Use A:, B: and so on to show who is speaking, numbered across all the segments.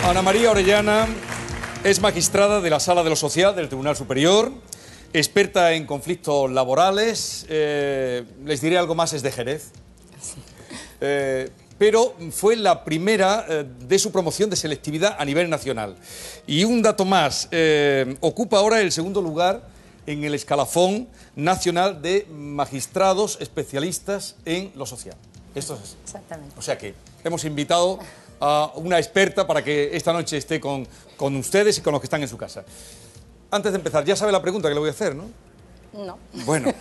A: Ana María Orellana es magistrada de la Sala de lo Social del Tribunal Superior, experta en conflictos laborales, les diré algo más, es de Jerez, pero fue la primera de su promoción de selectividad a nivel nacional. Y un dato más, ocupa ahora el segundo lugar en el escalafón nacional de magistrados especialistas en lo social. Esto es así.
B: Exactamente.
A: O sea que hemos invitado a una experta para que esta noche esté con ustedes y con los que están en su casa. Antes de empezar, ya sabe la pregunta que le voy a hacer, ¿no?
B: No.
A: Bueno,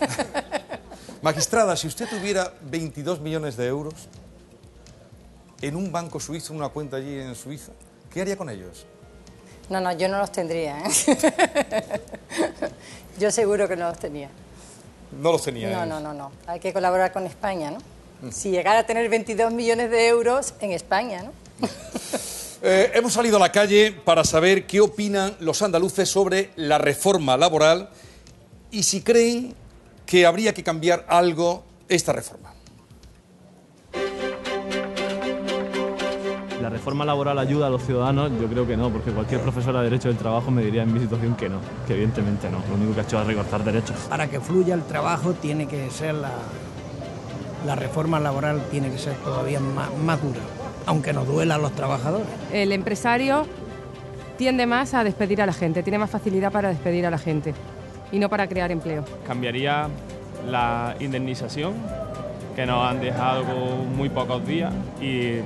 A: magistrada, si usted tuviera 22 millones de euros en un banco suizo, en una cuenta allí en Suiza, ¿qué haría con ellos?
B: No, yo no los tendría, ¿eh? Yo seguro que no los tenía.
A: No los tenía.
B: No. Hay que colaborar con España, ¿no? Si llegara a tener 22 millones de euros en España, ¿no?
A: Hemos salido a la calle para saber qué opinan los andaluces sobre la reforma laboral y si creen que habría que cambiar algo esta reforma.
C: ¿La reforma laboral ayuda a los ciudadanos? Yo creo que no, porque cualquier profesora de Derecho del Trabajo me diría en mi situación que no, que evidentemente no. Lo único que ha hecho es recortar derechos.
D: Para que fluya el trabajo tiene que ser la reforma laboral tiene que ser todavía más dura, aunque nos duela a los trabajadores.
E: El empresario tiende más a despedir a la gente, tiene más facilidad para despedir a la gente y no para crear empleo.
F: Cambiaría la indemnización, que nos han dejado con muy pocos días, y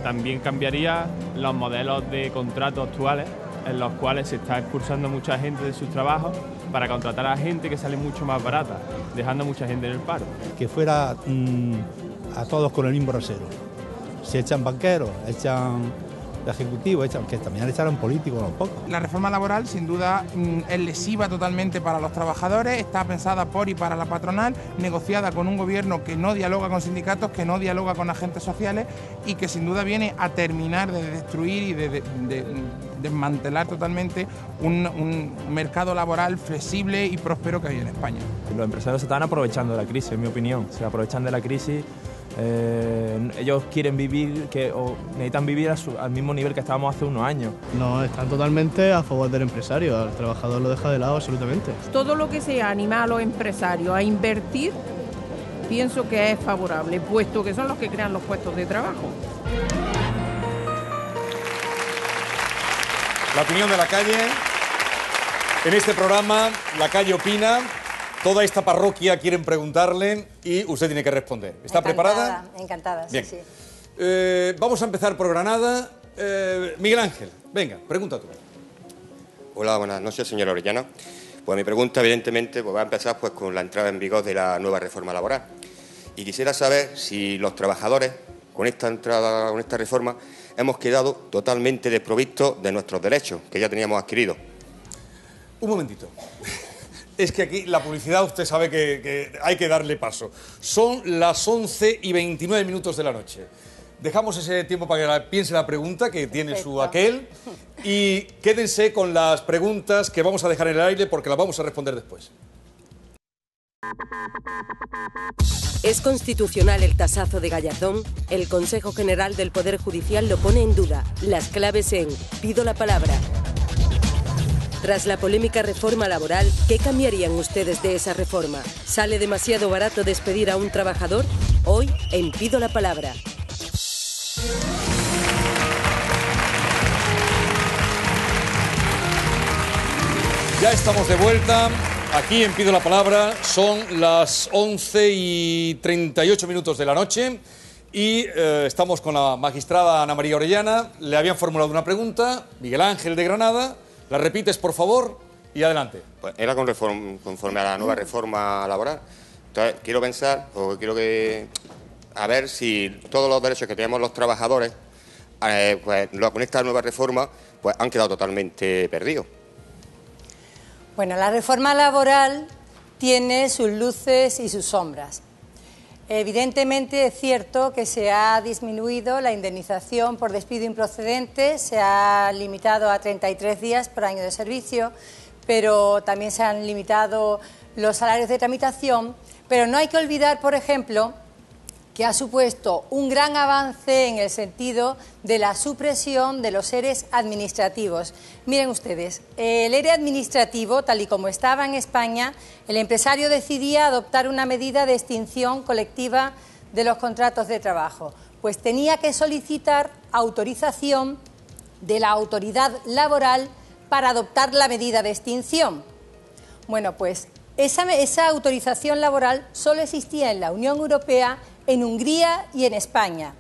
F: también cambiaría los modelos de contratos actuales en los cuales se está expulsando mucha gente de sus trabajos para contratar a gente que sale mucho más barata, dejando a mucha gente en el paro.
G: Que fuera a todos con el mismo rasero. Se echan banqueros, echan ejecutivos, que también echaron políticos un poco.
H: La reforma laboral sin duda es lesiva totalmente para los trabajadores, está pensada por y para la patronal, negociada con un gobierno que no dialoga con sindicatos, que no dialoga con agentes sociales y que sin duda viene a terminar de destruir y de desmantelar totalmente un mercado laboral flexible y próspero que hay en España.
C: Los empresarios se están aprovechando de la crisis, en mi opinión. Se aprovechan de la crisis. Ellos quieren vivir o necesitan vivir al mismo nivel que estábamos hace unos años.
I: No, están totalmente a favor del empresario, al trabajador lo deja de lado absolutamente.
J: Todo lo que sea animar a los empresarios a invertir, pienso que es favorable, puesto que son los que crean los puestos de trabajo.
A: La opinión de la calle. En este programa, la calle opina. Toda esta parroquia quieren preguntarle y usted tiene que responder. ¿Está preparada?
B: Encantada,
A: Bien.
B: sí.
A: Vamos a empezar por Granada. Miguel Ángel, venga, pregunta tú.
K: Hola, buenas noches, señora Orellana. Pues mi pregunta, evidentemente, va a empezar con la entrada en vigor de la nueva reforma laboral. Y quisiera saber si los trabajadores, con esta reforma, hemos quedado totalmente desprovistos de nuestros derechos, que ya teníamos adquiridos.
A: Un momentito. Es que aquí la publicidad usted sabe que hay que darle paso. Son las 11:29 de la noche. Dejamos ese tiempo para que piense la pregunta, que tiene
B: Perfecto.
A: su aquel, y quédense con las preguntas que vamos a dejar en el aire porque las vamos a responder después.
L: ¿Es constitucional el tasazo de Gallardón? El Consejo General del Poder Judicial lo pone en duda. Las claves en Pido la Palabra. Tras la polémica reforma laboral, ¿qué cambiarían ustedes de esa reforma? ¿Sale demasiado barato despedir a un trabajador? Hoy, en Pido la Palabra.
A: Ya estamos de vuelta. Aquí en Pido la Palabra. Son las 11:38 de la noche. Y estamos con la magistrada Ana María Orellana. Le habían formulado una pregunta. Miguel Ángel de Granada. ¿La repites, por favor? Y adelante.
K: Pues era conforme a la nueva reforma laboral. Entonces, quiero pensar, o quiero a ver si todos los derechos que tenemos los trabajadores, con esta nueva reforma, pues han quedado totalmente perdidos.
B: Bueno, la reforma laboral tiene sus luces y sus sombras. Evidentemente es cierto que se ha disminuido la indemnización por despido improcedente, se ha limitado a 33 días por año de servicio, pero también se han limitado los salarios de tramitación, pero no hay que olvidar, por ejemplo, que ha supuesto un gran avance en el sentido de la supresión de los EREs administrativos. Miren ustedes, el ERE administrativo, tal y como estaba en España, el empresario decidía adoptar una medida de extinción colectiva de los contratos de trabajo, pues tenía que solicitar autorización de la autoridad laboral para adoptar la medida de extinción. Bueno, pues esa autorización laboral solo existía en la Unión Europea, en Hungría y en España.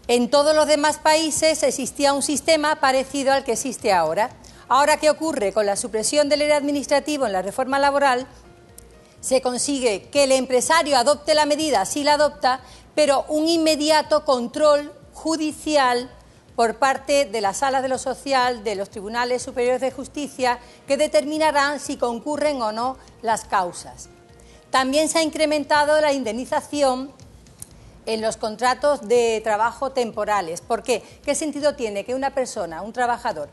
B: En todos los demás países existía un sistema parecido al que existe ahora. Ahora, ¿qué ocurre? Con la supresión del ERE administrativo en la reforma laboral, se consigue que el empresario adopte la medida, sí la adopta, pero un inmediato control judicial por parte de las salas de lo social, de los tribunales superiores de justicia, que determinarán si concurren o no las causas. También se ha incrementado la indemnización en los contratos de trabajo temporales. ¿Por qué? ¿Qué sentido tiene que una persona, un trabajador,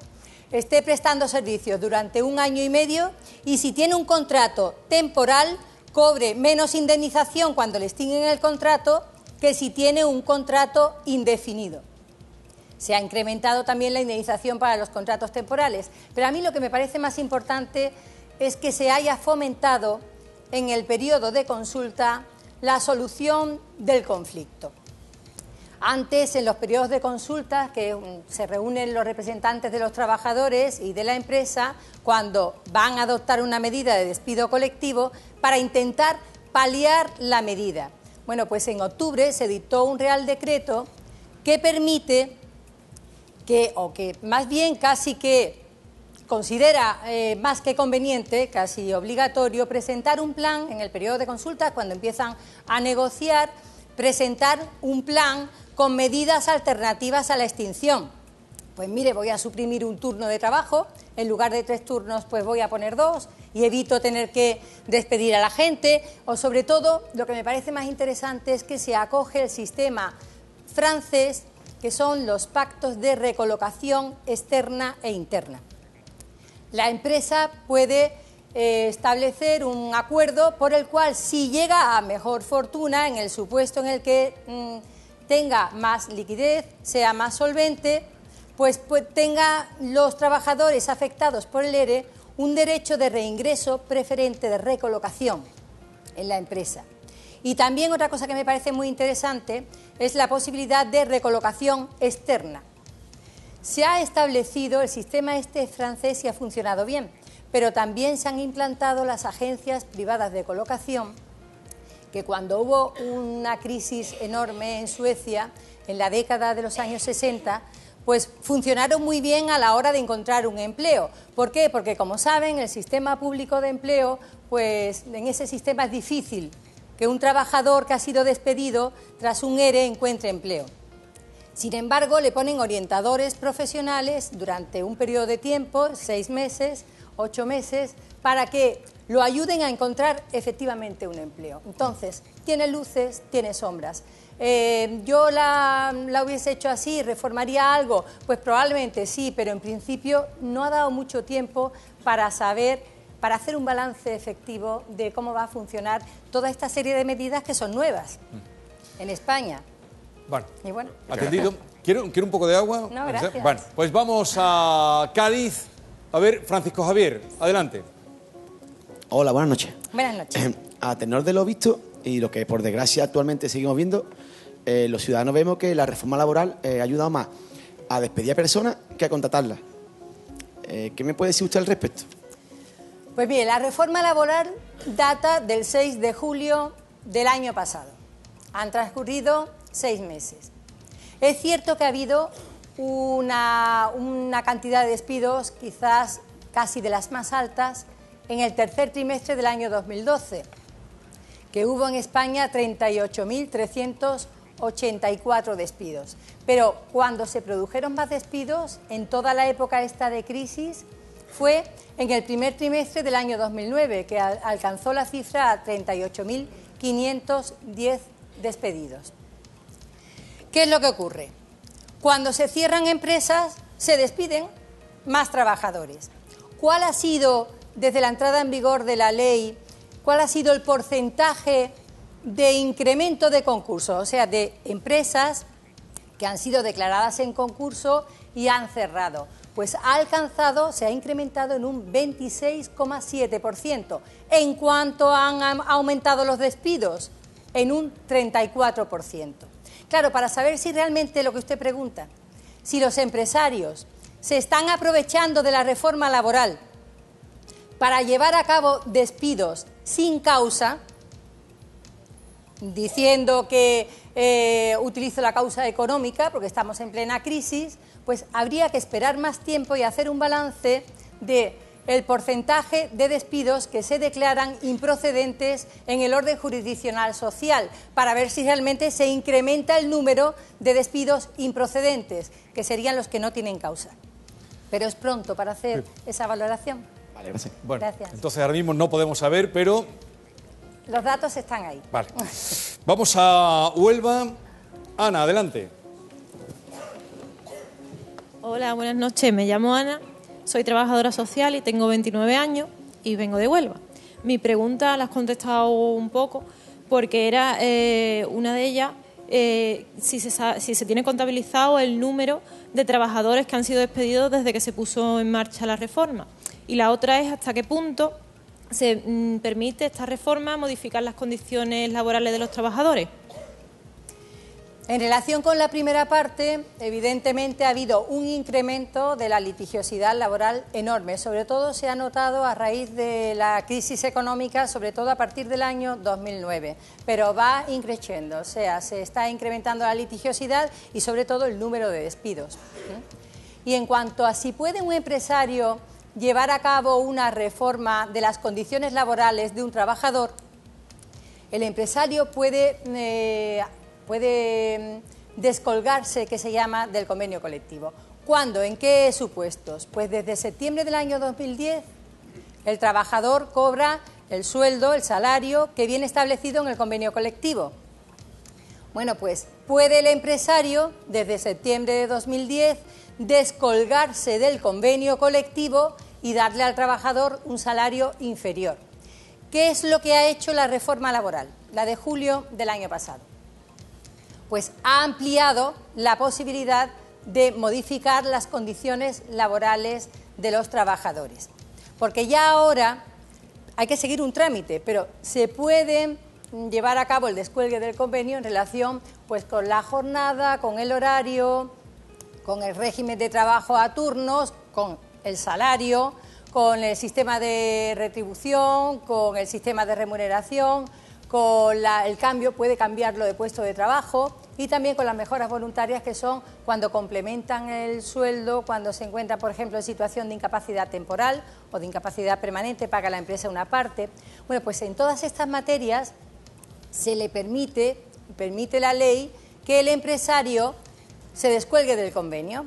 B: esté prestando servicios durante 1 año y medio y si tiene un contrato temporal cobre menos indemnización cuando le extinguen el contrato que si tiene un contrato indefinido? Se ha incrementado también la indemnización para los contratos temporales, pero a mí lo que me parece más importante es que se haya fomentado en el periodo de consulta la solución del conflicto. Antes, en los periodos de consulta, que se reúnen los representantes de los trabajadores y de la empresa cuando van a adoptar una medida de despido colectivo para intentar paliar la medida. Bueno, pues en octubre se dictó un Real Decreto que permite que más bien casi que considera más que conveniente, casi obligatorio, presentar un plan en el periodo de consulta, cuando empiezan a negociar, presentar un plan con medidas alternativas a la extinción. Pues mire, voy a suprimir un turno de trabajo, en lugar de 3 turnos pues voy a poner 2 y evito tener que despedir a la gente, o sobre todo, lo que me parece más interesante es que se acoge el sistema francés, que son los pactos de recolocación externa e interna. La empresa puede establecer un acuerdo por el cual, si llega a mejor fortuna, en el supuesto en el que tenga más liquidez, sea más solvente, pues tenga los trabajadores afectados por el ERE un derecho de reingreso preferente de recolocación en la empresa. Y también otra cosa que me parece muy interesante es la posibilidad de recolocación externa. Se ha establecido el sistema francés y ha funcionado bien, pero también se han implantado las agencias privadas de colocación, que cuando hubo una crisis enorme en Suecia, en la década de los años 60, pues funcionaron muy bien a la hora de encontrar un empleo. ¿Por qué? Porque, como saben, el sistema público de empleo, pues en ese sistema es difícil que un trabajador que ha sido despedido tras un ERE encuentre empleo. Sin embargo, le ponen orientadores profesionales durante un periodo de tiempo, 6 meses, 8 meses, para que lo ayuden a encontrar efectivamente un empleo. Entonces, tiene luces, tiene sombras. ¿Yo la hubiese hecho así? ¿Reformaría algo? Pues probablemente sí, pero en principio no ha dado mucho tiempo para hacer un balance efectivo de cómo va a funcionar toda esta serie de medidas que son nuevas en España.
A: Bueno,
B: y bueno,
A: atendido. ¿Quiero un poco de agua?
B: No, gracias.
A: Bueno, pues vamos a Cádiz. A ver, Francisco Javier, adelante.
M: Hola, buenas noches.
B: Buenas noches.
M: A tenor de lo visto y lo que por desgracia actualmente seguimos viendo, los ciudadanos vemos que la reforma laboral ha ayudado más a despedir a personas que a contratarlas. ¿Qué me puede decir usted al respecto?
B: Pues bien, la reforma laboral data del 6 de julio del año pasado. Han transcurrido 6 meses. Es cierto que ha habido una cantidad de despidos, quizás casi de las más altas, en el tercer trimestre del año 2012, que hubo en España 38.384 despidos. Pero cuando se produjeron más despidos, en toda la época esta de crisis, fue en el primer trimestre del año 2009, que alcanzó la cifra a 38.510 despedidos. ¿Qué es lo que ocurre? Cuando se cierran empresas, se despiden más trabajadores. ¿Cuál ha sido, desde la entrada en vigor de la ley, cuál ha sido el porcentaje de incremento de concursos, o sea, de empresas que han sido declaradas en concurso y han cerrado. Pues se ha incrementado en un 26,7%. En cuanto han aumentado los despidos, en un 34%. Claro, para saber si realmente lo que usted pregunta, si los empresarios se están aprovechando de la reforma laboral para llevar a cabo despidos sin causa, diciendo que utilizo la causa económica porque estamos en plena crisis, pues habría que esperar más tiempo y hacer un balance del porcentaje de despidos que se declaran improcedentes en el orden jurisdiccional social, para ver si realmente se incrementa el número de despidos improcedentes, que serían los que no tienen causa. Pero es pronto para hacer esa valoración.
M: Vale, gracias.
A: Bueno,
B: Gracias.
A: entonces ahora mismo no podemos saber, pero...
B: Los datos están ahí.
A: Vale. Vamos a Huelva. Ana, adelante.
N: Hola, buenas noches. Me llamo Ana, soy trabajadora social y tengo 29 años y vengo de Huelva. Mi pregunta la has contestado un poco porque era una de ellas, si se tiene contabilizado el número de trabajadores que han sido despedidos desde que se puso en marcha la reforma. Y la otra es hasta qué punto se permite esta reforma modificar las condiciones laborales de los trabajadores.
B: En relación con la primera parte, evidentemente ha habido un incremento de la litigiosidad laboral enorme. Sobre todo se ha notado a raíz de la crisis económica, sobre todo a partir del año 2009. Pero va increciendo, o sea, se está incrementando la litigiosidad y sobre todo el número de despidos. Y en cuanto a si puede un empresario llevar a cabo una reforma de las condiciones laborales de un trabajador, el empresario puede descolgarse, que se llama, del convenio colectivo. ¿Cuándo? ¿En qué supuestos? Pues desde septiembre del año 2010 el trabajador cobra el sueldo, el salario que viene establecido en el convenio colectivo. Bueno, pues puede el empresario desde septiembre de 2010 descolgarse del convenio colectivo y darle al trabajador un salario inferior. ¿Qué es lo que ha hecho la reforma laboral, la de julio del año pasado? Pues ha ampliado la posibilidad de modificar las condiciones laborales de los trabajadores. Porque ya ahora hay que seguir un trámite, pero se puede llevar a cabo el descuelgue del convenio en relación pues, con la jornada, con el horario, con el régimen de trabajo a turnos, con el salario, con el sistema de retribución, con el sistema de remuneración, con el cambio, puede cambiarlo de puesto de trabajo, y también con las mejoras voluntarias, que son cuando complementan el sueldo, cuando se encuentra, por ejemplo, en situación de incapacidad temporal o de incapacidad permanente, paga la empresa una parte. Bueno, pues en todas estas materias se le permite la ley que el empresario se descuelgue del convenio,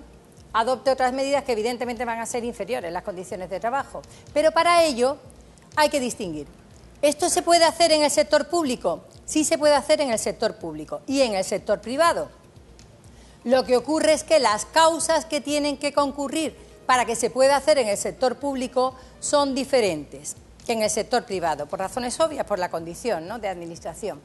B: adopte otras medidas que evidentemente van a ser inferiores las condiciones de trabajo. Pero para ello hay que distinguir. ¿Esto se puede hacer en el sector público? Sí se puede hacer en el sector público y en el sector privado. Lo que ocurre es que las causas que tienen que concurrir para que se pueda hacer en el sector público son diferentes que en el sector privado, por razones obvias, por la condición, ¿no?, de administración.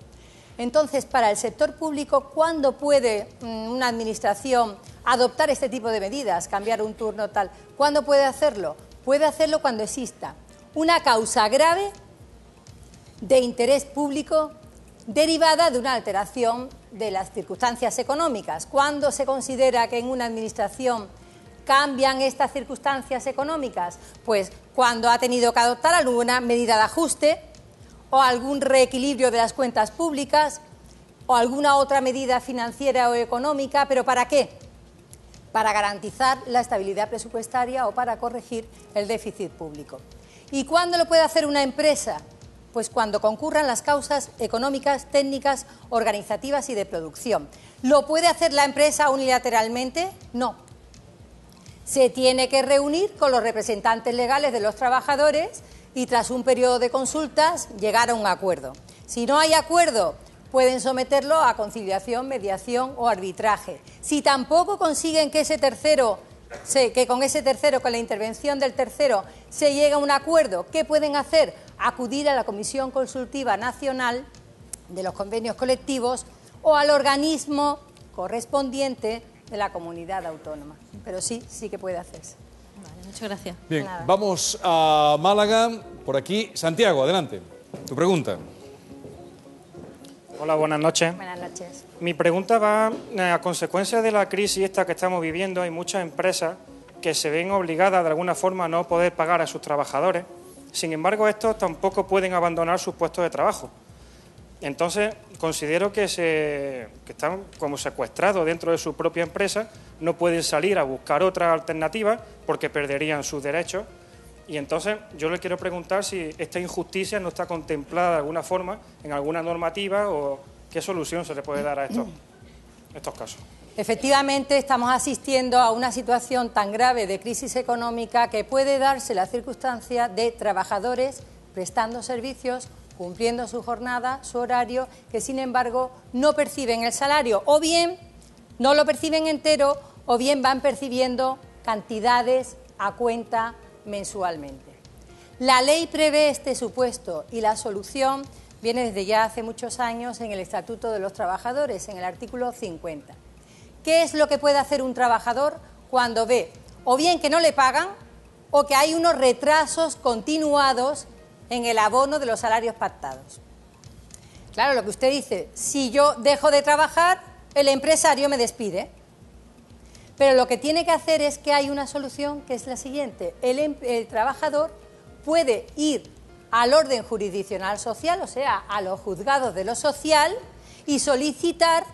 B: Entonces, para el sector público, ¿cuándo puede una administración adoptar este tipo de medidas, cambiar un turno tal? ¿Cuándo puede hacerlo? Puede hacerlo cuando exista una causa grave de interés público derivada de una alteración de las circunstancias económicas. ¿Cuándo se considera que en una administración cambian estas circunstancias económicas? Pues cuando ha tenido que adoptar alguna medida de ajuste o algún reequilibrio de las cuentas públicas o alguna otra medida financiera o económica. ¿Pero para qué? Para garantizar la estabilidad presupuestaria o para corregir el déficit público. ¿Y cuándo lo puede hacer una empresa? Pues cuando concurran las causas económicas, técnicas, organizativas y de producción. ¿Lo puede hacer la empresa unilateralmente? No. Se tiene que reunir con los representantes legales de los trabajadores y tras un periodo de consultas llegar a un acuerdo. Si no hay acuerdo, pueden someterlo a conciliación, mediación o arbitraje. Si tampoco consiguen que con ese tercero, con la intervención del tercero, se llegue a un acuerdo, ¿qué pueden hacer? Acudir a la Comisión Consultiva Nacional de los convenios colectivos o al organismo correspondiente de la comunidad autónoma. Pero sí que puede hacerse.
N: Vale, muchas gracias.
A: Bien, vamos a Málaga. Por aquí, Santiago, adelante. Tu pregunta.
O: Hola, buenas noches.
B: Buenas noches.
O: Mi pregunta va a consecuencia de la crisis esta que estamos viviendo. Hay muchas empresas que se ven obligadas de alguna forma a no poder pagar a sus trabajadores. Sin embargo, estos tampoco pueden abandonar sus puestos de trabajo. Entonces, considero que están como secuestrados dentro de su propia empresa, no pueden salir a buscar otra alternativa porque perderían sus derechos. Y entonces yo le quiero preguntar si esta injusticia no está contemplada de alguna forma en alguna normativa o qué solución se le puede dar a estos casos.
B: Efectivamente, estamos asistiendo a una situación tan grave de crisis económica que puede darse la circunstancia de trabajadores prestando servicios, cumpliendo su jornada, su horario, que sin embargo no perciben el salario, o bien no lo perciben entero, o bien van percibiendo cantidades a cuenta mensualmente. La ley prevé este supuesto y la solución viene desde ya hace muchos años en el Estatuto de los Trabajadores, en el artículo 50. ¿Qué es lo que puede hacer un trabajador cuando ve o bien que no le pagan o que hay unos retrasos continuados en el abono de los salarios pactados? Claro, lo que usted dice, si yo dejo de trabajar, el empresario me despide. Pero lo que tiene que hacer es que hay una solución que es la siguiente. El trabajador puede ir al orden jurisdiccional social, o sea, a los juzgados de lo social, y solicitar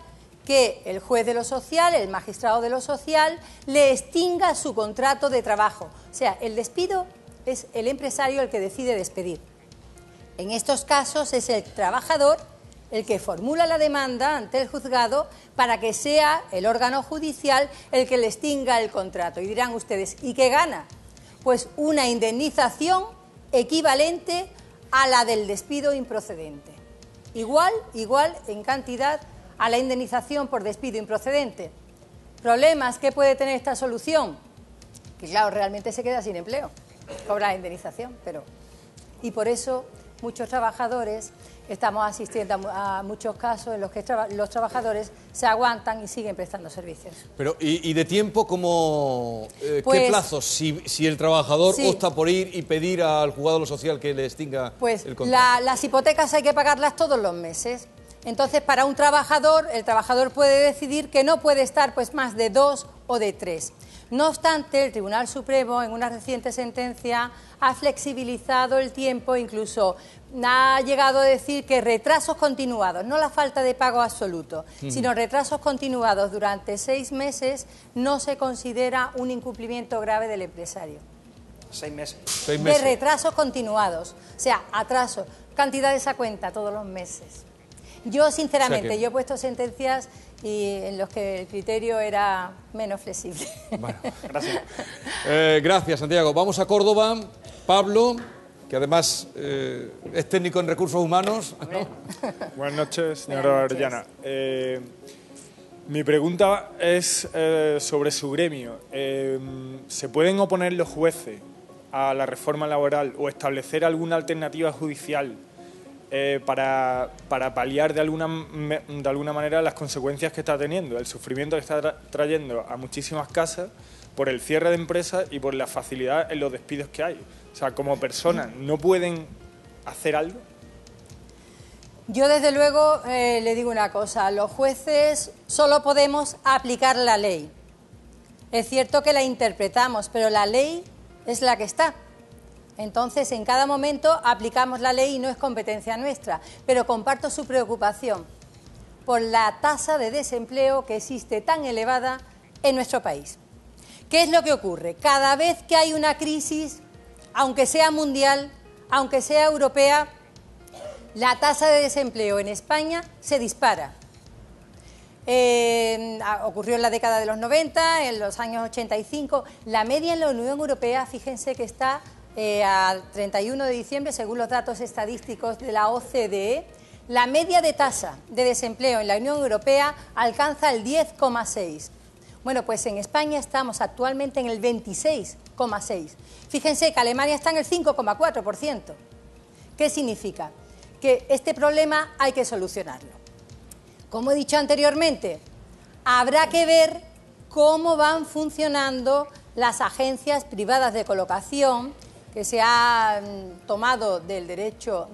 B: que el juez de lo social, el magistrado de lo social, le extinga su contrato de trabajo. O sea, el despido es el empresario el que decide despedir. En estos casos es el trabajador el que formula la demanda ante el juzgado para que sea el órgano judicial el que le extinga el contrato. Y dirán ustedes, ¿y qué gana? Pues una indemnización equivalente a la del despido improcedente. Igual en cantidad a la indemnización por despido improcedente. ¿Problemas? ¿Qué puede tener esta solución? Que claro, realmente se queda sin empleo, cobra la indemnización, pero... Y por eso muchos trabajadores, estamos asistiendo a muchos casos en los que los trabajadores se aguantan y siguen prestando servicios.
A: Pero, ¿y de tiempo cómo?
B: Pues,
A: ¿qué plazos? Si el trabajador opta por ir y pedir al juzgado social que le extinga el contrato.
B: Las hipotecas hay que pagarlas todos los meses. Entonces, para un trabajador, el trabajador puede decidir que no puede estar pues más de 2 o de 3. No obstante, el Tribunal Supremo, en una reciente sentencia, ha flexibilizado el tiempo, incluso ha llegado a decir que retrasos continuados, no la falta de pago absoluto, sino retrasos continuados durante 6 meses, no se considera un incumplimiento grave del empresario.
O: 6 meses.
B: De retrasos continuados, o sea, atrasos, cantidades a cuenta todos los meses. Yo, sinceramente,
A: O sea que...
B: yo he puesto sentencias y en los que el criterio era menos flexible.
A: Bueno, gracias. Gracias, Santiago. Vamos a Córdoba. Pablo, que además es técnico en recursos humanos.
P: Buenas noches, señora Orellana. Mi pregunta es sobre su gremio. ¿Se pueden oponer los jueces a la reforma laboral o establecer alguna alternativa judicial para paliar de alguna manera las consecuencias que está teniendo, el sufrimiento que está trayendo a muchísimas casas por el cierre de empresas y por la facilidad en los despidos que hay? O sea, como personas, ¿no pueden hacer algo?
B: Yo, desde luego, le digo una cosa. Los jueces solo podemos aplicar la ley. Es cierto que la interpretamos, pero la ley es la que está. Entonces, en cada momento aplicamos la ley y no es competencia nuestra. Pero comparto su preocupación por la tasa de desempleo que existe tan elevada en nuestro país. ¿Qué es lo que ocurre? Cada vez que hay una crisis, aunque sea mundial, aunque sea europea, la tasa de desempleo en España se dispara. Ocurrió en la década de los 90, en los años 85. La media en la Unión Europea, fíjense que está al 31 de diciembre, según los datos estadísticos de la OCDE, la media de tasa de desempleo en la Unión Europea alcanza el 10,6%. Bueno, pues en España estamos actualmente en el 26,6%. Fíjense que Alemania está en el 5,4%. ¿Qué significa? que este problema hay que solucionarlo. Como he dicho anteriormente, habrá que ver cómo van funcionando las agencias privadas de colocación que se han tomado del derecho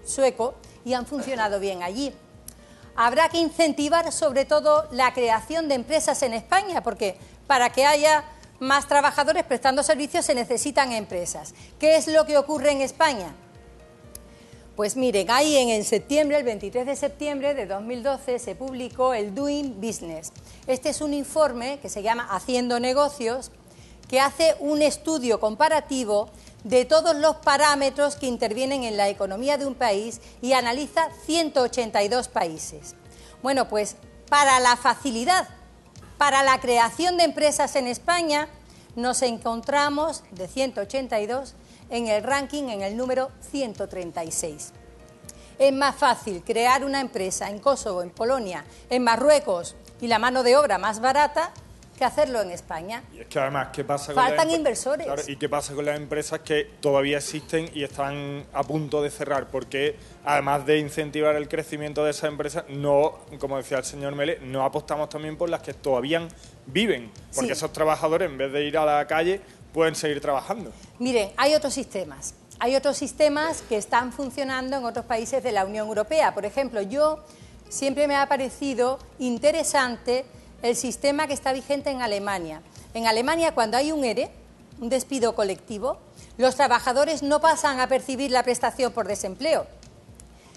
B: sueco y han funcionado bien allí. Habrá que incentivar sobre todo la creación de empresas en España, porque para que haya más trabajadores prestando servicios se necesitan empresas. ¿Qué es lo que ocurre en España? Pues miren, ahí en septiembre, el 23 de septiembre de 2012, se publicó el Doing Business. Este es un informe que se llama Haciendo Negocios, que hace un estudio comparativo de todos los parámetros que intervienen en la economía de un país y analiza 182 países. Bueno, pues para la facilidad, para la creación de empresas en España, nos encontramos de 182 en el ranking, en el número 136. Es más fácil crear una empresa en Kosovo, en Polonia, en Marruecos y la mano de obra más barata que hacerlo en España.
P: Y es que además, ¿qué pasa con
B: Faltan inversores.
P: Claro, ¿y qué pasa con las empresas que todavía existen y están a punto de cerrar? Porque además de incentivar el crecimiento de esas empresas, no, como decía el señor Mele, no apostamos también por las que todavía viven, porque esos trabajadores, en vez de ir a la calle, pueden seguir trabajando.
B: Miren, hay otros sistemas. Hay otros sistemas que están funcionando en otros países de la Unión Europea. Por ejemplo, siempre me ha parecido interesante el sistema que está vigente en Alemania. En Alemania, cuando hay un ERE, un despido colectivo, los trabajadores no pasan a percibir la prestación por desempleo,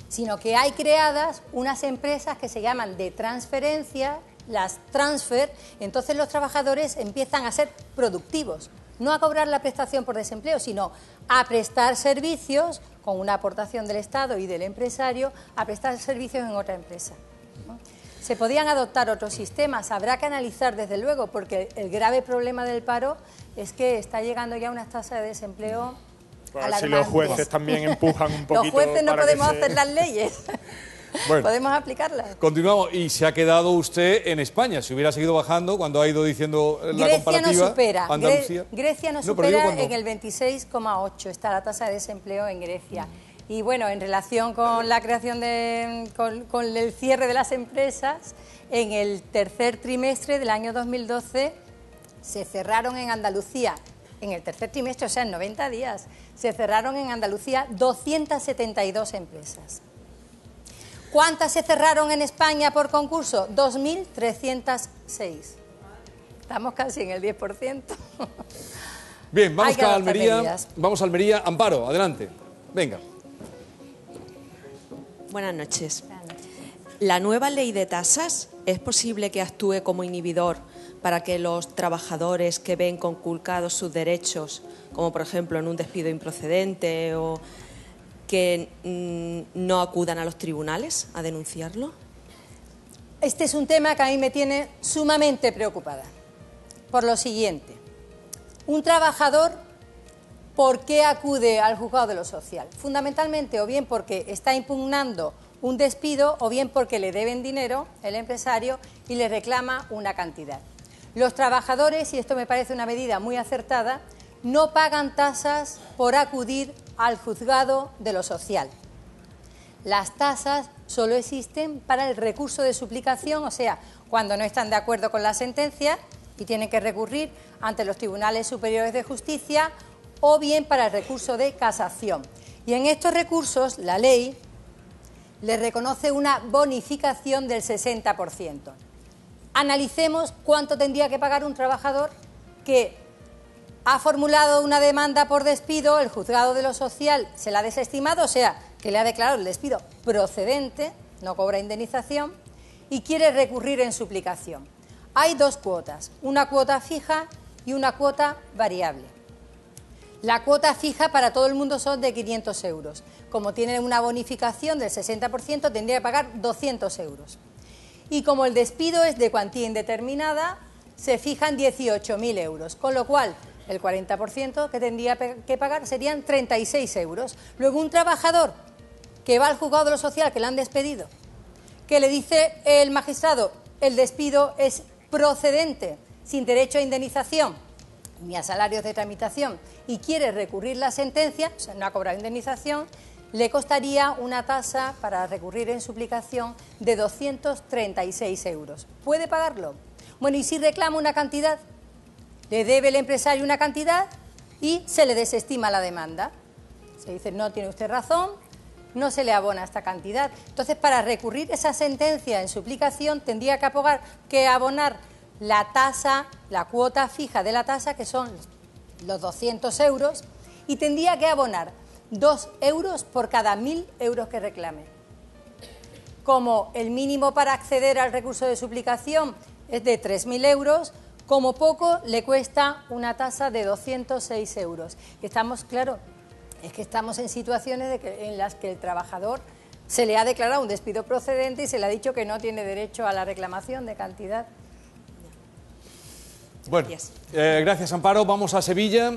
B: sino que hay creadas unas empresas que se llaman de transferencia, las transfer, entonces los trabajadores empiezan a ser productivos, no a cobrar la prestación por desempleo, sino a prestar servicios con una aportación del Estado y del empresario, a prestar servicios en otra empresa, ¿no? Se podían adoptar otros sistemas, habrá que analizar desde luego, porque el grave problema del paro es que está llegando ya a unas tasas de desempleo alarmantes.
P: Si los jueces también empujan un poquito.
B: Los jueces no podemos hacer las leyes,
A: bueno,
B: podemos aplicarlas.
A: Continuamos, y se ha quedado usted en España. Si hubiera seguido bajando cuando ha ido diciendo la comparativa...
B: Grecia no supera,
A: Andalucía.
B: Grecia no supera en el 26,8, está la tasa de desempleo en Grecia. Y bueno, en relación con la creación con el cierre de las empresas, en el tercer trimestre del año 2012 se cerraron en Andalucía, en el tercer trimestre, o sea, en 90 días, se cerraron en Andalucía 272 empresas. ¿Cuántas se cerraron en España por concurso? 2.306. Estamos casi en el 10%.
A: Bien, vamos a Almería. Vamos a Almería. Amparo, adelante. Venga.
Q: Buenas noches. ¿La nueva ley de tasas es posible que actúe como inhibidor para que los trabajadores que ven conculcados sus derechos, como por ejemplo en un despido improcedente o que no acudan a los tribunales a denunciarlo?
B: Este es un tema que a mí me tiene sumamente preocupada. Por lo siguiente, un trabajador, ¿por qué acude al juzgado de lo social? Fundamentalmente o bien porque está impugnando un despido o bien porque le deben dinero el empresario y le reclama una cantidad. Los trabajadores, y esto me parece una medida muy acertada, no pagan tasas por acudir al juzgado de lo social. Las tasas solo existen para el recurso de suplicación, o sea, cuando no están de acuerdo con la sentencia y tienen que recurrir ante los tribunales superiores de justicia, o bien para el recurso de casación. Y en estos recursos la ley le reconoce una bonificación del 60%. Analicemos cuánto tendría que pagar un trabajador que ha formulado una demanda por despido, el juzgado de lo social se la ha desestimado, o sea, que le ha declarado el despido procedente, no cobra indemnización, y quiere recurrir en suplicación. Hay dos cuotas, una cuota fija y una cuota variable. La cuota fija para todo el mundo son de 500 euros. Como tiene una bonificación del 60%, tendría que pagar 200 euros. Y como el despido es de cuantía indeterminada, se fijan 18.000 euros, con lo cual el 40% que tendría que pagar serían 36 euros. Luego un trabajador que va al juzgado de lo social, que le han despedido, que le dice el magistrado, el despido es procedente, sin derecho a indemnización ni a salarios de tramitación, y quiere recurrir la sentencia, o sea, no ha cobrado indemnización, le costaría una tasa para recurrir en suplicación de 236 euros. ¿Puede pagarlo? Bueno, ¿y si reclama una cantidad? Le debe el empresario una cantidad y se le desestima la demanda. Se dice, no tiene usted razón, no se le abona esta cantidad. Entonces, para recurrir esa sentencia en suplicación, tendría que abonar la tasa, la cuota fija de la tasa, que son los 200 euros, y tendría que abonar 2 euros por cada 1.000 euros que reclame. Como el mínimo para acceder al recurso de suplicación es de 3.000 euros, como poco le cuesta una tasa de 206 euros. Estamos, claro, es que estamos en situaciones en las que el trabajador se le ha declarado un despido procedente y se le ha dicho que no tiene derecho a la reclamación de cantidad.
A: Bueno, gracias, Amparo. Vamos a Sevilla.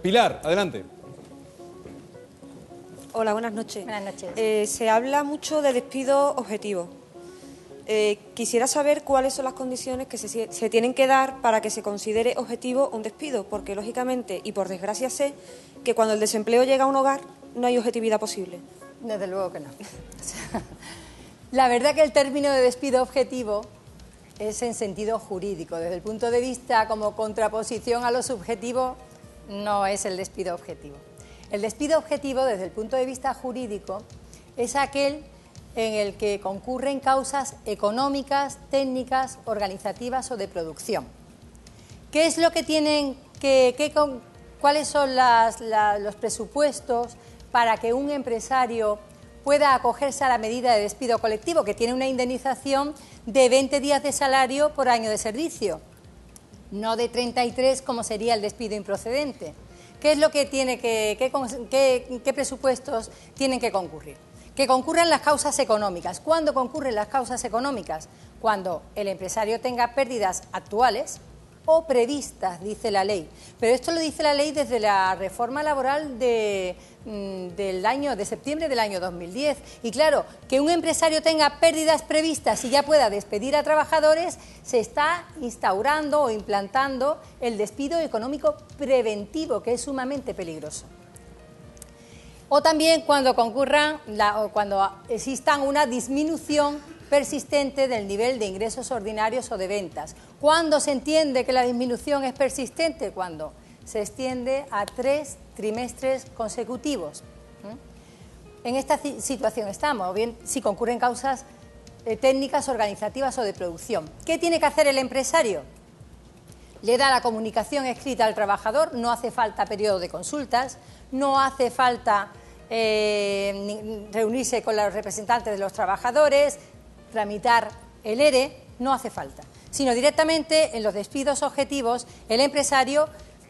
A: Pilar, adelante.
R: Hola, buenas noches.
B: Buenas noches.
R: Se habla mucho de despido objetivo. Quisiera saber cuáles son las condiciones que se tienen que dar para que se considere objetivo un despido, porque lógicamente, y por desgracia sé, que cuando el desempleo llega a un hogar no hay objetividad posible.
B: Desde luego que no. La verdad que el término de despido objetivo es en sentido jurídico. Desde el punto de vista como contraposición a lo subjetivo, no es el despido objetivo. El despido objetivo, desde el punto de vista jurídico, es aquel en el que concurren causas económicas, técnicas, organizativas o de producción. ¿Qué es lo que tienen cuáles son los presupuestos para que un empresario pueda acogerse a la medida de despido colectivo, que tiene una indemnización de 20 días de salario por año de servicio, no de 33 como sería el despido improcedente? ¿Qué es lo que tiene qué presupuestos tienen que concurrir? Que concurran las causas económicas. ¿Cuándo concurren las causas económicas? Cuando el empresario tenga pérdidas actuales o previstas, dice la ley. Pero esto lo dice la ley desde la reforma laboral de septiembre del año 2010. Y claro, que un empresario tenga pérdidas previstas y ya pueda despedir a trabajadores, se está instaurando o implantando el despido económico preventivo, que es sumamente peligroso. O también cuando cuando existan una disminución persistente del nivel de ingresos ordinarios o de ventas. ¿Cuándo se entiende que la disminución es persistente? Cuando se extiende a 3 trimestres consecutivos. En esta situación estamos, o bien si concurren causas técnicas, organizativas o de producción. ¿Qué tiene que hacer el empresario? Le da la comunicación escrita al trabajador, no hace falta periodo de consultas, no hace falta reunirse con los representantes de los trabajadores, tramitar el ERE, no hace falta, sino directamente en los despidos objetivos el empresario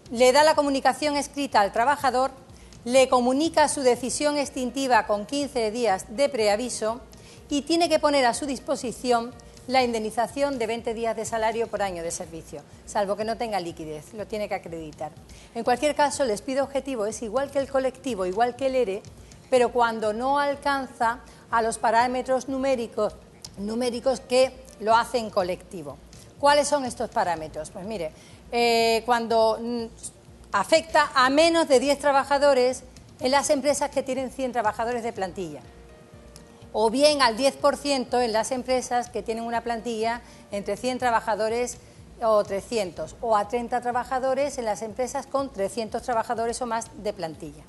B: le da la comunicación escrita al trabajador, le comunica su decisión extintiva con 15 días de preaviso y tiene que poner a su disposición la indemnización de 20 días de salario por año de servicio, salvo que no tenga liquidez, lo tiene que acreditar. En cualquier caso, el despido objetivo es igual que el colectivo, igual que el ERE, pero cuando no alcanza a los parámetros numéricos que lo hacen colectivo. ¿Cuáles son estos parámetros? Pues mire, cuando afecta a menos de 10 trabajadores en las empresas que tienen 100 trabajadores de plantilla, o bien al 10% en las empresas que tienen una plantilla entre 100 trabajadores o 300, o a 30 trabajadores en las empresas con 300 trabajadores o más de plantilla.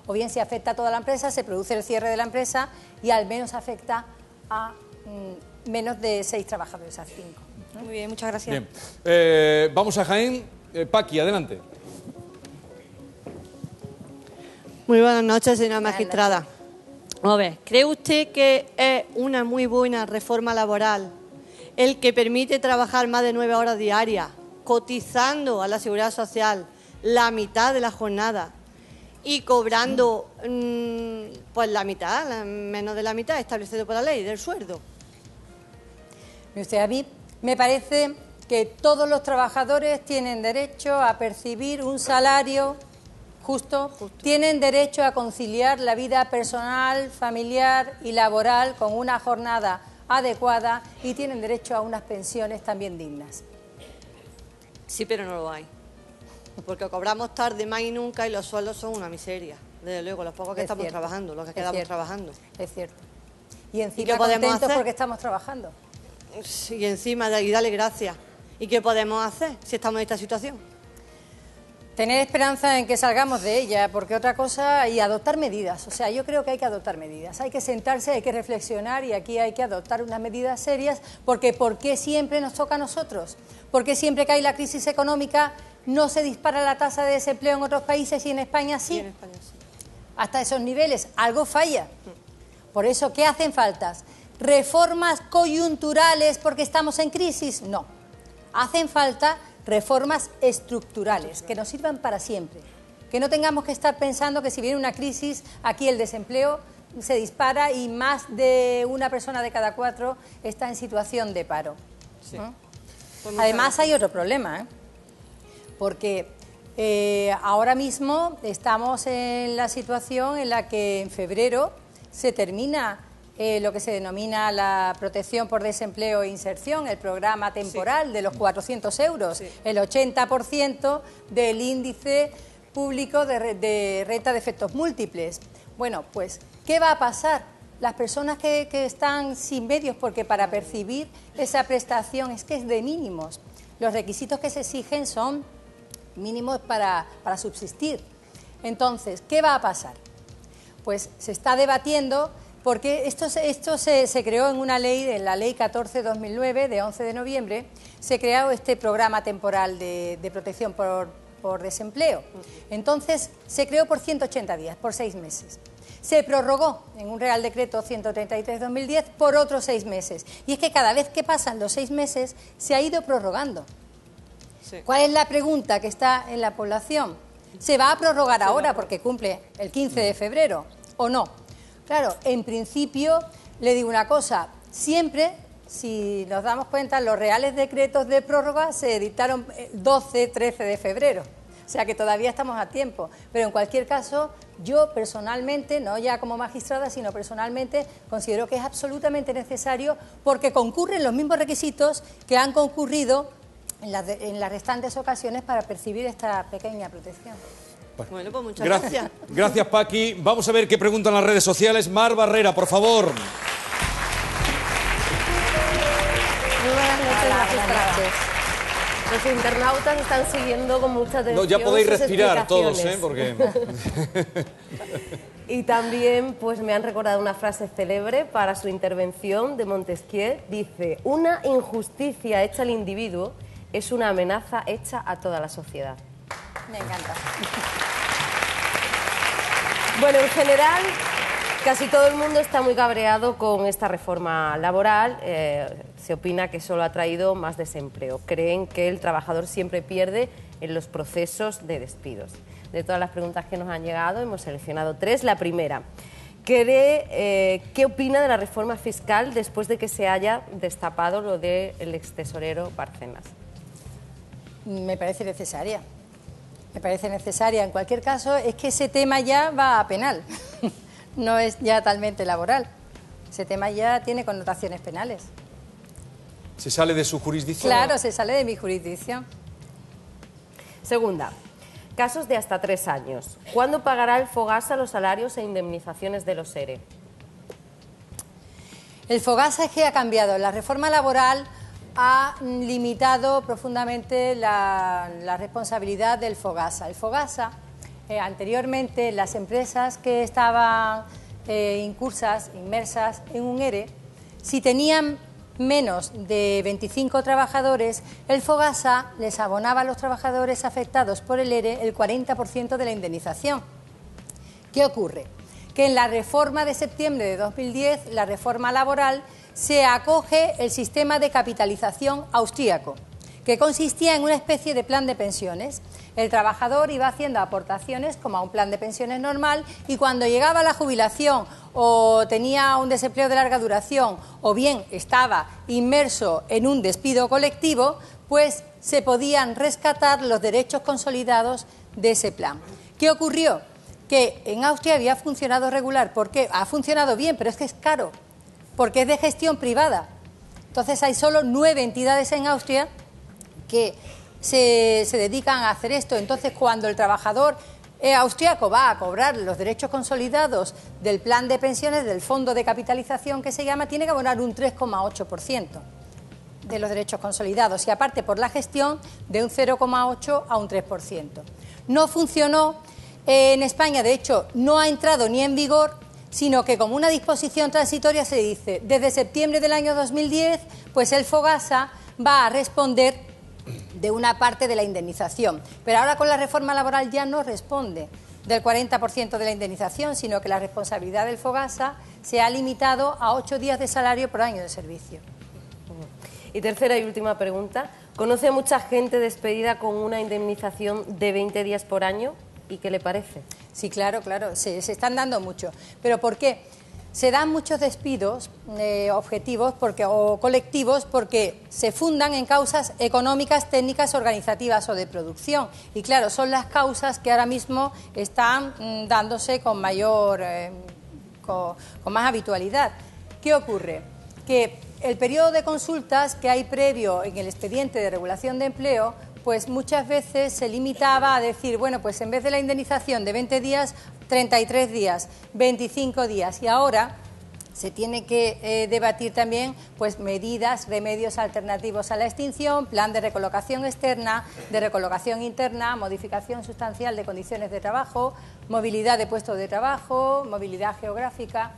B: O bien si afecta a toda la empresa, se produce el cierre de la empresa y al menos afecta a menos de 6 trabajadores, a 5.
R: Muy bien, muchas gracias.
A: Bien. Vamos a Jaén. Paqui, adelante.
S: Muy buenas noches, señora magistrada. A ver, ¿cree usted que es una muy buena reforma laboral el que permite trabajar más de 9 horas diarias, cotizando a la Seguridad Social la mitad de la jornada y cobrando pues la mitad, menos de la mitad, establecido por la ley, del sueldo?
B: Usted, a mí me parece que todos los trabajadores tienen derecho a percibir un salario justo, tienen derecho a conciliar la vida personal, familiar y laboral con una jornada adecuada y tienen derecho a unas pensiones también dignas.
S: Sí, pero no lo hay. Porque cobramos tarde, más y nunca, y los sueldos son una miseria. Desde luego, los pocos que estamos trabajando, los que quedamos trabajando.
B: Es cierto. Y encima contentos porque estamos trabajando.
S: Sí, y encima, y dale gracias. ¿Y qué podemos hacer si estamos en esta situación?
B: Tener esperanza en que salgamos de ella, porque otra cosa, y adoptar medidas. O sea, yo creo que hay que adoptar medidas. Hay que sentarse, hay que reflexionar y aquí hay que adoptar unas medidas serias, porque ¿por qué siempre nos toca a nosotros? ¿Por qué siempre que hay la crisis económica no se dispara la tasa de desempleo en otros países y en España sí?
S: Y en España sí.
B: Hasta esos niveles, algo falla. Por eso, ¿qué hacen falta? ¿Reformas coyunturales porque estamos en crisis? No. Hacen falta reformas estructurales que nos sirvan para siempre. Que no tengamos que estar pensando que si viene una crisis, aquí el desempleo se dispara y más de una persona de cada 4 está en situación de paro.
S: Sí.
B: ¿No? Pues además hay otro problema, porque ahora mismo estamos en la situación en la que en febrero se termina lo que se denomina la protección por desempleo e inserción, el programa temporal de los 400 euros, el 80% del índice público de renta de efectos múltiples. Bueno, pues, ¿qué va a pasar? Las personas que están sin medios, porque para percibir esa prestación es que es de mínimos. Los requisitos que se exigen son mínimos para subsistir. Entonces, ¿qué va a pasar? Pues se está debatiendo, porque esto se creó en una ley, en la Ley 14/2009, de 11 de noviembre, se creó este programa temporal de protección por desempleo. Entonces, se creó por 180 días, por 6 meses. Se prorrogó en un Real Decreto 133/2010 por otros 6 meses. Y es que cada vez que pasan los 6 meses, se ha ido prorrogando. Sí. ¿Cuál es la pregunta que está en la población? ¿Se va a prorrogar ahora porque cumple el 15 de febrero o no? Claro, en principio, le digo una cosa, siempre, si nos damos cuenta, los reales decretos de prórroga se dictaron 12, 13 de febrero, o sea que todavía estamos a tiempo, pero en cualquier caso, yo personalmente, no ya como magistrada, sino personalmente, considero que es absolutamente necesario porque concurren los mismos requisitos que han concurrido en las restantes ocasiones para percibir esta pequeña protección.
S: Bueno, pues muchas gracias.
A: Gracias, Paqui. Vamos a ver qué preguntan las redes sociales. Mar Barrera, por favor.
T: Muy buenas noches, magistrados. Los internautas están siguiendo con mucha atención.
A: No, ya podéis
T: sus
A: respirar todos,
T: explicaciones.
A: porque...
T: Y también pues me han recordado una frase célebre para su intervención de Montesquieu. Dice, una injusticia hecha al individuo es una amenaza hecha a toda la sociedad.
B: Me encanta.
T: Bueno, en general, casi todo el mundo está muy cabreado con esta reforma laboral. Se opina que solo ha traído más desempleo. Creen que el trabajador siempre pierde en los procesos de despidos. De todas las preguntas que nos han llegado, hemos seleccionado 3. La primera, ¿qué opina de la reforma fiscal después de que se haya destapado lo del extesorero Bárcenas?
B: Me parece necesaria. Me parece necesaria. En cualquier caso, es que ese tema ya va a penal, no es ya talmente laboral. Ese tema ya tiene connotaciones penales.
A: ¿Se sale de su jurisdicción?
B: Claro, se sale de mi jurisdicción.
T: Segunda, casos de hasta 3 años. ¿Cuándo pagará el Fogasa los salarios e indemnizaciones de los ERE?
B: El Fogasa es que ha cambiado. La reforma laboral ha limitado profundamente la responsabilidad del Fogasa. El Fogasa, anteriormente, las empresas que estaban inmersas en un ERE, si tenían menos de 25 trabajadores, el Fogasa les abonaba a los trabajadores afectados por el ERE el 40% de la indemnización. ¿Qué ocurre? Que en la reforma de septiembre de 2010, la reforma laboral, se acoge el sistema de capitalización austríaco, que consistía en una especie de plan de pensiones. El trabajador iba haciendo aportaciones como a un plan de pensiones normal y cuando llegaba a la jubilación o tenía un desempleo de larga duración o bien estaba inmerso en un despido colectivo, pues se podían rescatar los derechos consolidados de ese plan. ¿Qué ocurrió? Que en Austria había funcionado regular. ¿Por qué? Ha funcionado bien, pero es que es caro, porque es de gestión privada. Entonces hay solo 9 entidades en Austria que se dedican a hacer esto. Entonces cuando el trabajador austriaco va a cobrar los derechos consolidados del plan de pensiones, del fondo de capitalización que se llama, tiene que abonar un 3,8% de los derechos consolidados y aparte por la gestión de un 0,8 a un 3%. No funcionó en España, de hecho no ha entrado ni en vigor, sino que como una disposición transitoria se dice, desde septiembre del año 2010, pues el FOGASA va a responder de una parte de la indemnización. Pero ahora con la reforma laboral ya no responde del 40% de la indemnización, sino que la responsabilidad del FOGASA se ha limitado a 8 días de salario por año de servicio.
T: Y tercera y última pregunta. ¿Conoce a mucha gente despedida con una indemnización de 20 días por año? ¿Y qué le parece?
B: Sí, claro, se están dando mucho. ¿Pero por qué? Se dan muchos despidos objetivos o colectivos porque se fundan en causas económicas, técnicas, organizativas o de producción. Y claro, son las causas que ahora mismo están dándose con mayor, con más habitualidad. ¿Qué ocurre? Que el periodo de consultas que hay previo en el expediente de regulación de empleo, pues muchas veces se limitaba a decir, bueno, pues en vez de la indemnización de 20 días, 33 días, 25 días. Y ahora se tiene que debatir también pues medidas, remedios alternativos a la extinción, plan de recolocación externa, de recolocación interna, modificación sustancial de condiciones de trabajo, movilidad de puestos de trabajo, movilidad geográfica.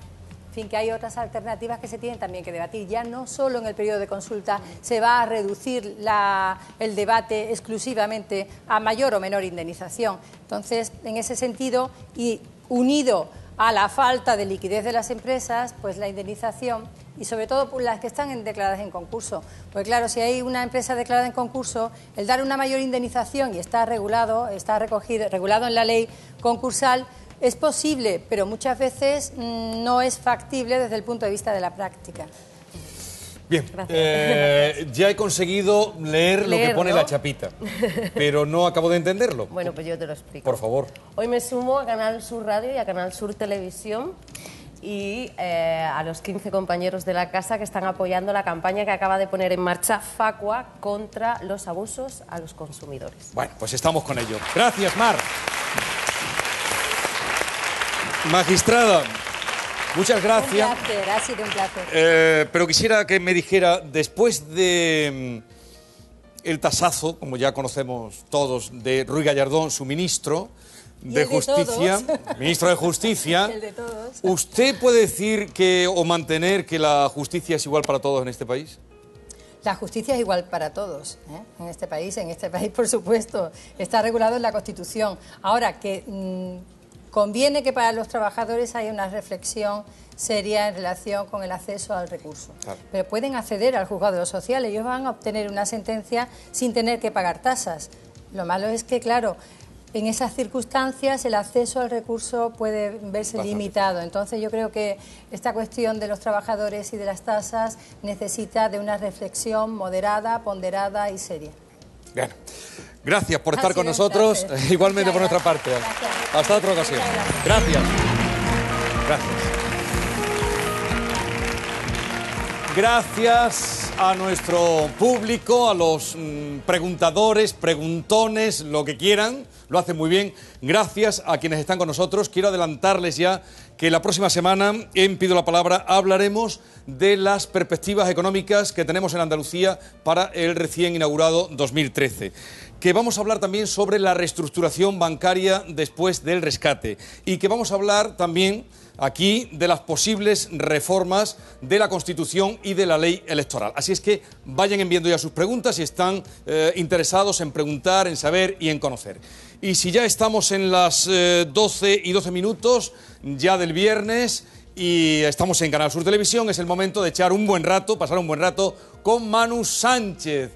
B: En fin, que hay otras alternativas que se tienen también que debatir. Ya no solo en el periodo de consulta se va a reducir el debate exclusivamente a mayor o menor indemnización. Entonces, en ese sentido, y unido a la falta de liquidez de las empresas, pues la indemnización, y sobre todo por las que están declaradas en concurso. Porque claro, si hay una empresa declarada en concurso, el dar una mayor indemnización, y está regulado en la ley concursal, es posible, pero muchas veces no es factible desde el punto de vista de la práctica.
A: Bien, ya he conseguido leer lo que pone la chapita, pero no acabo de entenderlo.
T: Bueno, pues yo te lo explico.
A: Por favor.
T: Hoy me sumo a Canal Sur Radio y a Canal Sur Televisión y a los 15 compañeros de la casa que están apoyando la campaña que acaba de poner en marcha Facua contra los abusos a los consumidores.
A: Bueno, pues estamos con ello. Gracias, Mar. Magistrada, muchas gracias.
B: Un placer, ha sido un placer.
A: Pero quisiera que me dijera, después de el tasazo, como ya conocemos todos, de Ruy Gallardón, su ministro de Justicia, ministro de Justicia,
B: el de todos.
A: ¿Usted puede decir o mantener que la justicia es igual para todos en este país?
B: La justicia es igual para todos, en este país, por supuesto, está regulado en la Constitución. Ahora, que conviene que para los trabajadores haya una reflexión seria en relación con el acceso al recurso. Claro. Pero pueden acceder al juzgado de lo social, ellos van a obtener una sentencia sin tener que pagar tasas. Lo malo es que, claro, en esas circunstancias el acceso al recurso puede verse limitado. Entonces yo creo que esta cuestión de los trabajadores y de las tasas necesita de una reflexión moderada, ponderada y seria.
A: Bien. Gracias por estar con nosotros, igualmente por nuestra parte. Gracias. Hasta otra ocasión. Gracias. Gracias. Gracias a nuestro público, a los preguntadores, preguntones, lo que quieran, lo hacen muy bien. Gracias a quienes están con nosotros. Quiero adelantarles ya que la próxima semana en Pido la Palabra hablaremos de las perspectivas económicas que tenemos en Andalucía para el recién inaugurado 2013. Que vamos a hablar también sobre la reestructuración bancaria después del rescate y que vamos a hablar también aquí de las posibles reformas de la Constitución y de la ley electoral. Así es que vayan enviando ya sus preguntas si están interesados en preguntar, en saber y en conocer. Y si ya estamos en las 12 y 12 minutos ya del viernes y estamos en Canal Sur Televisión, es el momento de echar un buen rato, pasar un buen rato con Manu Sánchez.